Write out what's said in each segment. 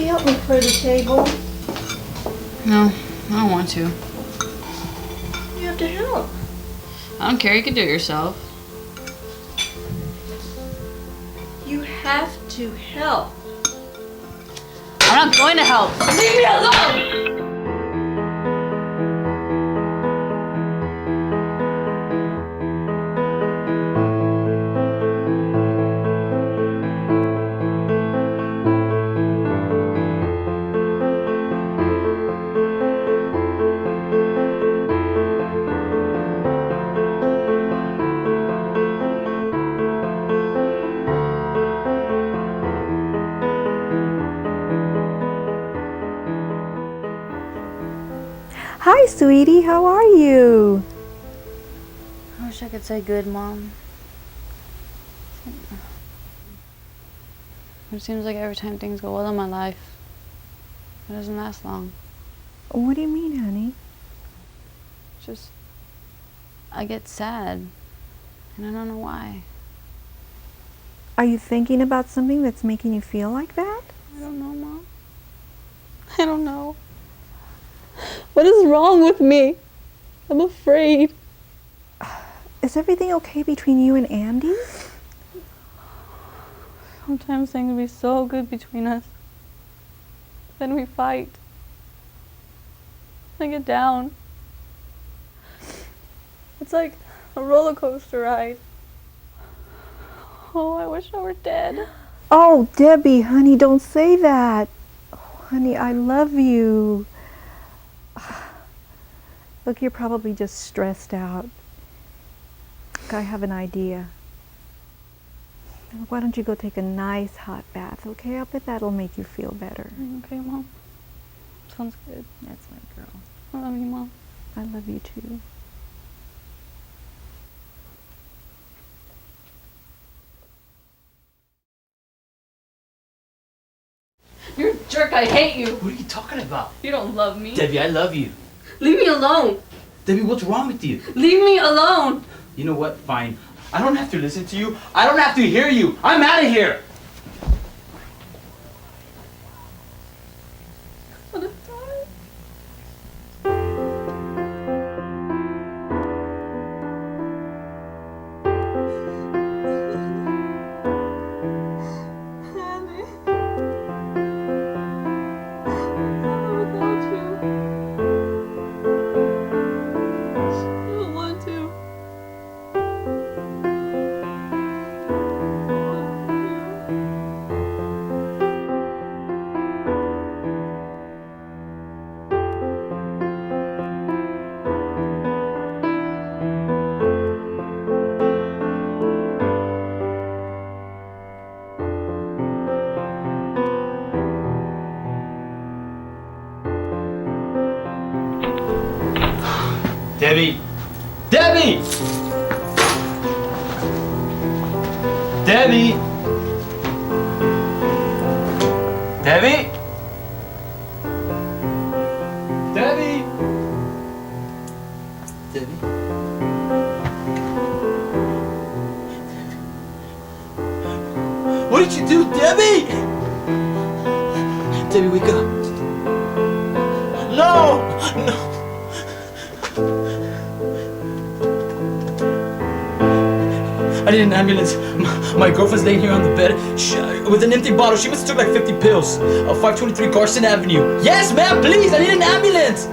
Debbie, help me clear the table. No, I don't want to. You have to help. I don't care, you can do it yourself. You have to help. I'm not going to help. Leave me alone! Hi, sweetie. How are you? I wish I could say good, Mom. It seems like every time things go well in my life, it doesn't last long. What do you mean, honey? Just, I get sad, and I don't know why. Are you thinking about something that's making you feel like that? I don't know, Mom. I don't know. What is wrong with me? I'm afraid. Is everything okay between you and Andy? Sometimes things be so good between us. Then we fight. I get down. It's like a roller coaster ride. Oh, I wish I were dead. Oh, Debbie, honey, don't say that. Oh, honey, I love you. Look, you're probably just stressed out. Look, I have an idea. Why don't you go take a nice hot bath, okay? I bet that'll make you feel better. Okay, Mom. Sounds good. That's my girl. I love you, Mom. I love you too. You're a jerk. I hate you. What are you talking about? You don't love me. Debbie, I love you. Leave me alone. Debbie, what's wrong with you? Leave me alone. You know what? Fine. I don't have to listen to you. I don't have to hear you. I'm out of here. What a time. Andy. Without you. I don't want to. Debbie! Debbie! Debbie! Debbie! Debbie! Debbie? What did you do, Debbie? Debbie, wake up. No! No! I need an ambulance. My girlfriend's laying here on the bed with an empty bottle. She must have took like 50 pills. 523 Carson Avenue. Yes, ma'am, please. I need an ambulance.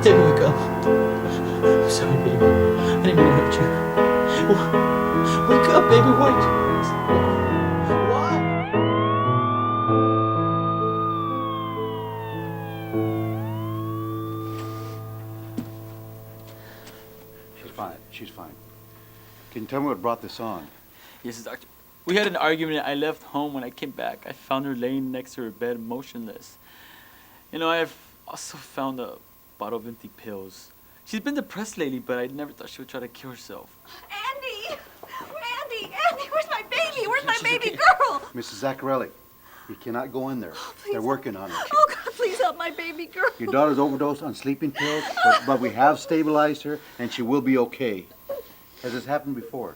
Debbie, wake up. I'm sorry, baby. I didn't mean to hurt you. Wake up, baby. Wait. She's fine. Can you tell me what brought this on? Yes, doctor. We had an argument. I left home. When I came back, I found her laying next to her bed, motionless. You know, I've also found a bottle of empty pills. She's been depressed lately, but I never thought she would try to kill herself. Andy! Andy, where's my baby? Where's my baby okay. girl? Mrs. Zaccarelli, you cannot go in there. They're working on it. Oh, God, please help my baby girl. Your daughter's overdosed on sleeping pills, but we have stabilized her, and she will be okay. Has this happened before?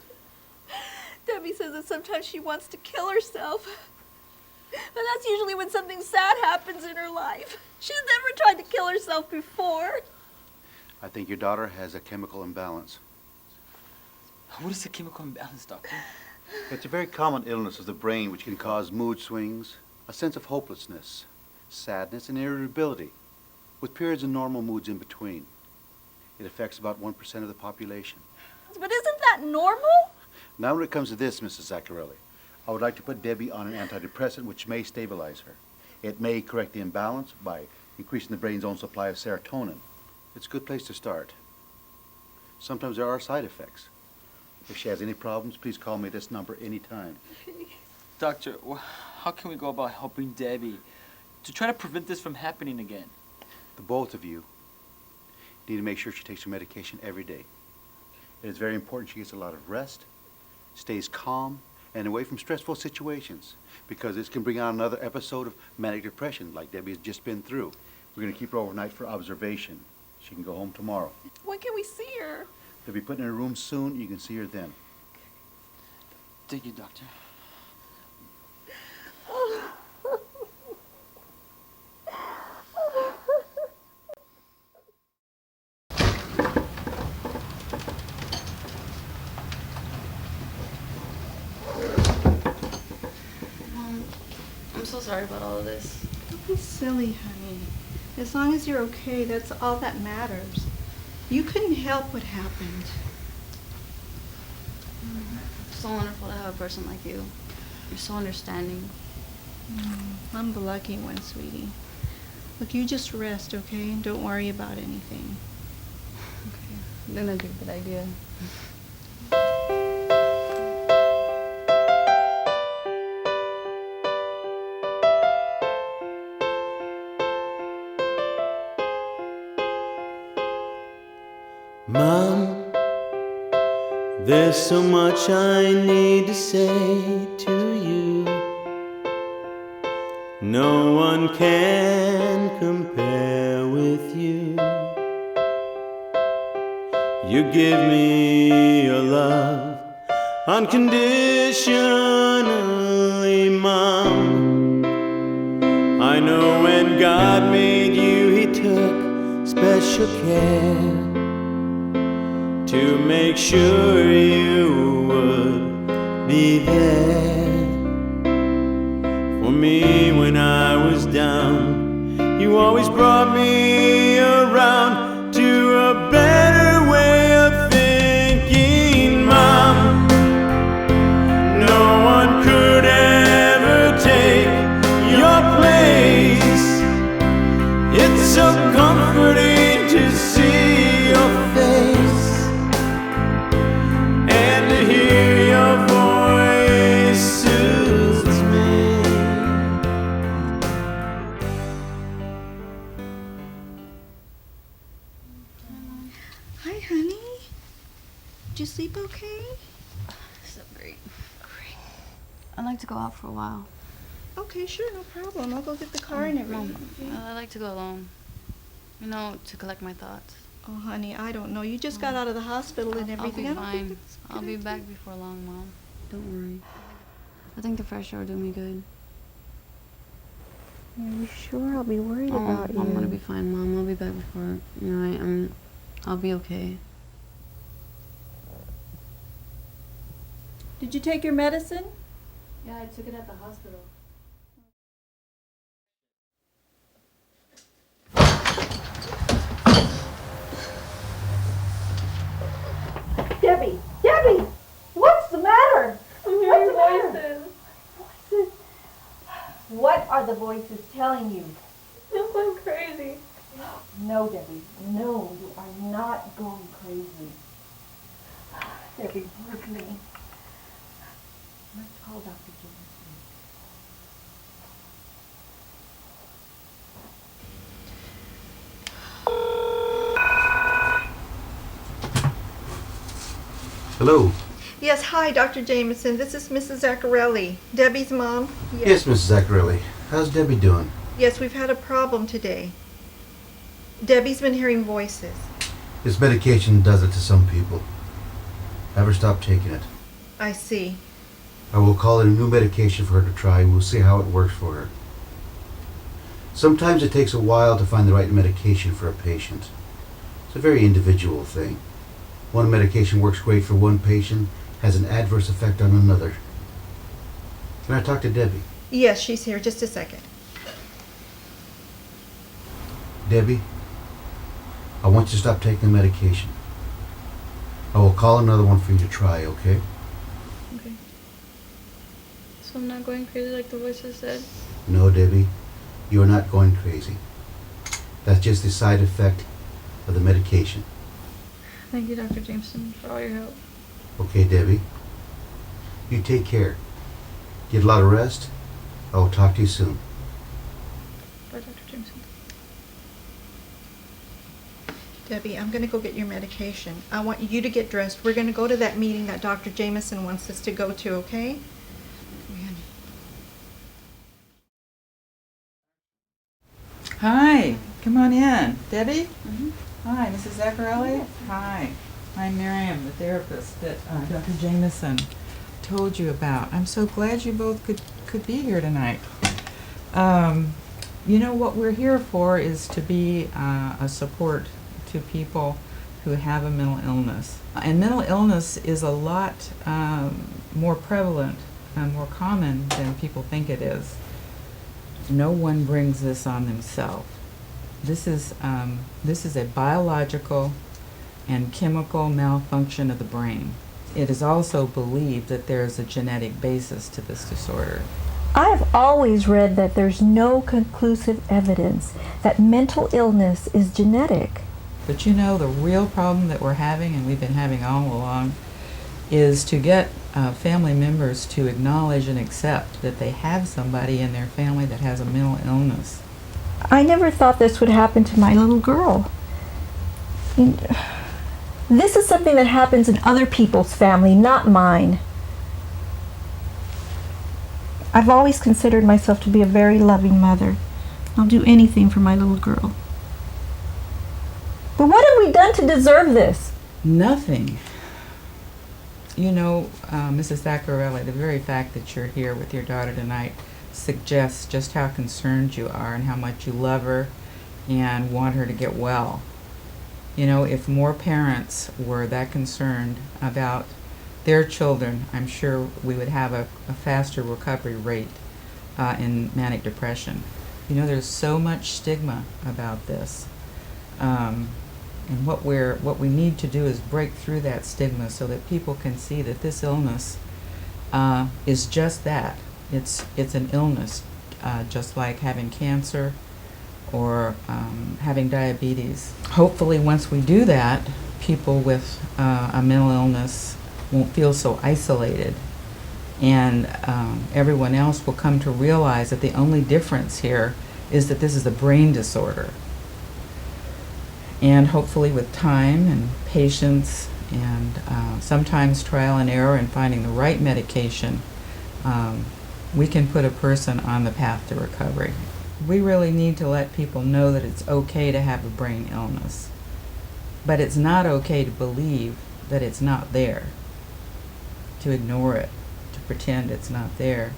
Debbie says that sometimes she wants to kill herself. But that's usually when something sad happens in her life. She's never tried to kill herself before. I think your daughter has a chemical imbalance. What is a chemical imbalance, doctor? It's a very common illness of the brain which can cause mood swings, a sense of hopelessness, sadness, and irritability, with periods of normal moods in between. It affects about 1% of the population. But isn't that normal? Now when it comes to this, Mrs. Zaccarelli, I would like to put Debbie on an antidepressant which may stabilize her. It may correct the imbalance by increasing the brain's own supply of serotonin. It's a good place to start. Sometimes there are side effects. If she has any problems, please call me at this number anytime. Doctor, how can we go about helping Debbie to try to prevent this from happening again? The both of you need to make sure she takes her medication every day. It is very important she gets a lot of rest, stays calm, and away from stressful situations, because this can bring on another episode of manic depression like Debbie has just been through. We're going to keep her overnight for observation. She can go home tomorrow. When can we see her? They'll be put in her room soon. You can see her then. Thank you, doctor. Mom, I'm so sorry about all of this. Don't be silly, honey. As long as you're okay, that's all that matters. You couldn't help what happened. It's so wonderful to have a person like you. You're so understanding. I'm the lucky one, sweetie. Look, you just rest, okay? And don't worry about anything. Okay, I think that'd be a good idea. Mom, there's so much I need to say to you. No one can compare with you. You give me your love unconditionally, Mom. I know when God made you, He took special care to make sure you would be there for me when I was down. You always brought me around to a better way of thinking, Mom. No one could ever take your place. It's so comforting to see your face. Hi, honey. Did you sleep okay? So great. I'd like to go out for a while. Okay, sure, no problem. I'll go get the car and everything. Mom, I'd like to go alone. You know, to collect my thoughts. Oh, honey, I don't know. You just got out of the hospital and everything. I'll be I don't fine. think it's a I'll good be idea. back before long, Mom. Don't worry. I think the fresh air will do me good. Are you sure? I'll be worried about you. I'm gonna be fine, Mom. I'll be back before, I'll be okay. Did you take your medicine? Yeah, I took it at the hospital. Debbie! Debbie! What's the matter? I'm hearing voices. Voices? What are the voices telling you? Yes, I'm crazy. No, Debbie. No, you are not going crazy. Debbie, work me. Let's call Dr. Jameson. Hello. Yes, hi, Dr. Jameson. This is Mrs. Zaccarelli, Debbie's mom. Yes, Mrs. Zaccarelli. How's Debbie doing? Yes, we've had a problem today. Debbie's been hearing voices. This medication does it to some people. Never stop taking it. I see. I will call in a new medication for her to try. We'll see how it works for her. Sometimes it takes a while to find the right medication for a patient. It's a very individual thing. One medication works great for one patient, has an adverse effect on another. Can I talk to Debbie? Yes, she's here. Just a second. Debbie, I want you to stop taking the medication. I will call another one for you to try, okay? Okay. So I'm not going crazy like the voices said? No, Debbie, you are not going crazy. That's just the side effect of the medication. Thank you, Dr. Jameson, for all your help. Okay, Debbie. You take care. Get a lot of rest. I will talk to you soon. Bye, Dr. Jameson. Debbie, I'm going to go get your medication. I want you to get dressed. We're going to go to that meeting that Dr. Jameson wants us to go to, okay? Hi, come on in. Debbie? Hi, Mrs. Zaccarelli? Hi. I'm Miriam, the therapist that Dr. Jameson told you about. I'm so glad you both could be here tonight. You know, what we're here for is to be a support to people who have a mental illness. And mental illness is a lot more prevalent and more common than people think it is. No one brings this on themselves. This is a biological and chemical malfunction of the brain. It is also believed that there is a genetic basis to this disorder. I've always read that there's no conclusive evidence that mental illness is genetic. But you know, the real problem that we're having, and we've been having all along, is to get family members to acknowledge and accept that they have somebody in their family that has a mental illness. I never thought this would happen to my little girl. This is something that happens in other people's family, not mine. I've always considered myself to be a very loving mother. I'll do anything for my little girl. But what have we done to deserve this? Nothing. You know, Mrs. Zaccarelli, the very fact that you're here with your daughter tonight suggests just how concerned you are and how much you love her and want her to get well. You know, if more parents were that concerned about their children, I'm sure we would have a faster recovery rate in manic depression. You know, there's so much stigma about this. And what we need to do is break through that stigma so that people can see that this illness is just that. It's an illness, just like having cancer or having diabetes. Hopefully, once we do that, people with a mental illness won't feel so isolated, and everyone else will come to realize that the only difference here is that this is a brain disorder. And hopefully with time and patience and sometimes trial and error and finding the right medication, we can put a person on the path to recovery. We really need to let people know that it's okay to have a brain illness, but it's not okay to believe that it's not there, to ignore it, to pretend it's not there,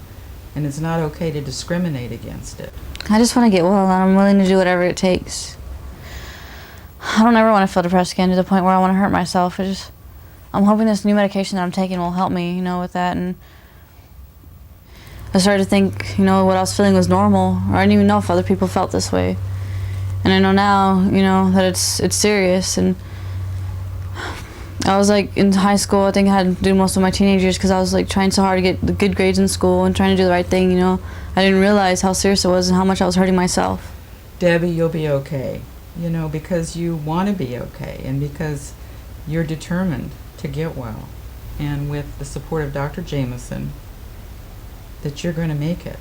and it's not okay to discriminate against it. I just want to get well, and I'm willing to do whatever it takes. I don't ever want to feel depressed again to the point where I want to hurt myself. I'm hoping this new medication that I'm taking will help me, with that. And I started to think, what I was feeling was normal, or I didn't even know if other people felt this way. And I know now, that it's serious. And I was like in high school. I think I had to do most of my teenage years because I was like trying so hard to get the good grades in school and trying to do the right thing. I didn't realize how serious it was and how much I was hurting myself. Debbie, you'll be okay. Because you want to be okay and because you're determined to get well. And with the support of Dr. Jameson, that you're going to make it.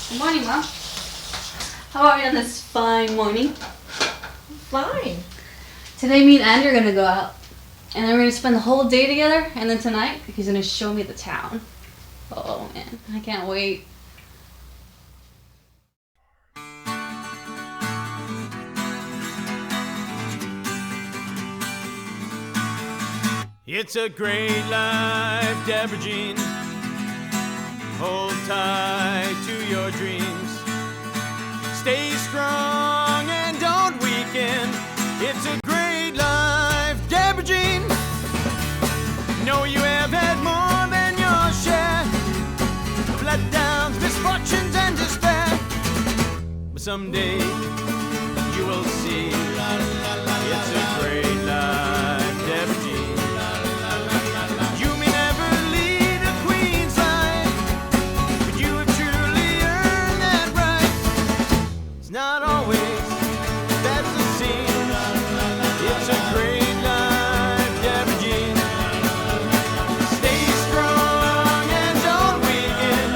Good morning, Mom. How are you on this fine morning? Fine. Today, me and Andrew are going to go out. And then we're going to spend the whole day together. And then tonight, he's going to show me the town. Oh, man. I can't wait. It's a great life, Debra Jean. Hold tight to your dreams. Stay strong and don't weaken. It's a great life, Debra Jean. Know you have had more than your share of letdowns, misfortunes, and despair. But someday you will see it's a great life, Debra Jean. You may never lead a queen's life, but you have truly earned that right. It's not always that's the scene. It's a great life, Debra Jean. Stay strong and don't weaken.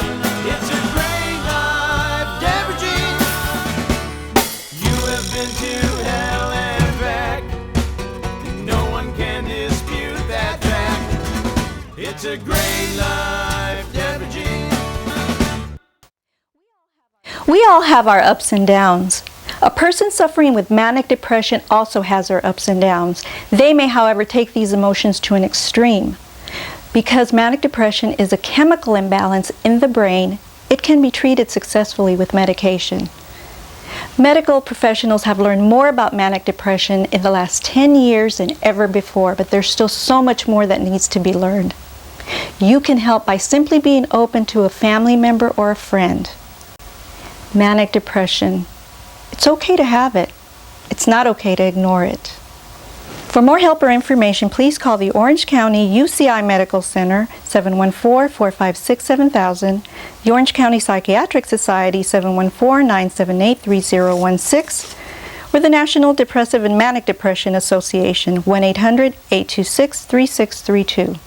It's a great life, Debra Jean. You have been to hell and back. No one can dispute that fact. It's a great life, Debra Jean. We all have our ups and downs. A person suffering with manic depression also has their ups and downs. They may, however, take these emotions to an extreme. Because manic depression is a chemical imbalance in the brain, it can be treated successfully with medication. Medical professionals have learned more about manic depression in the last 10 years than ever before, but there's still so much more that needs to be learned. You can help by simply being open to a family member or a friend. Manic depression. It's okay to have it. It's not okay to ignore it. For more help or information, please call the Orange County UCI Medical Center, 714-456-7000, the Orange County Psychiatric Society, 714-978-3016, or the National Depressive and Manic Depression Association, 1-800-826-3632.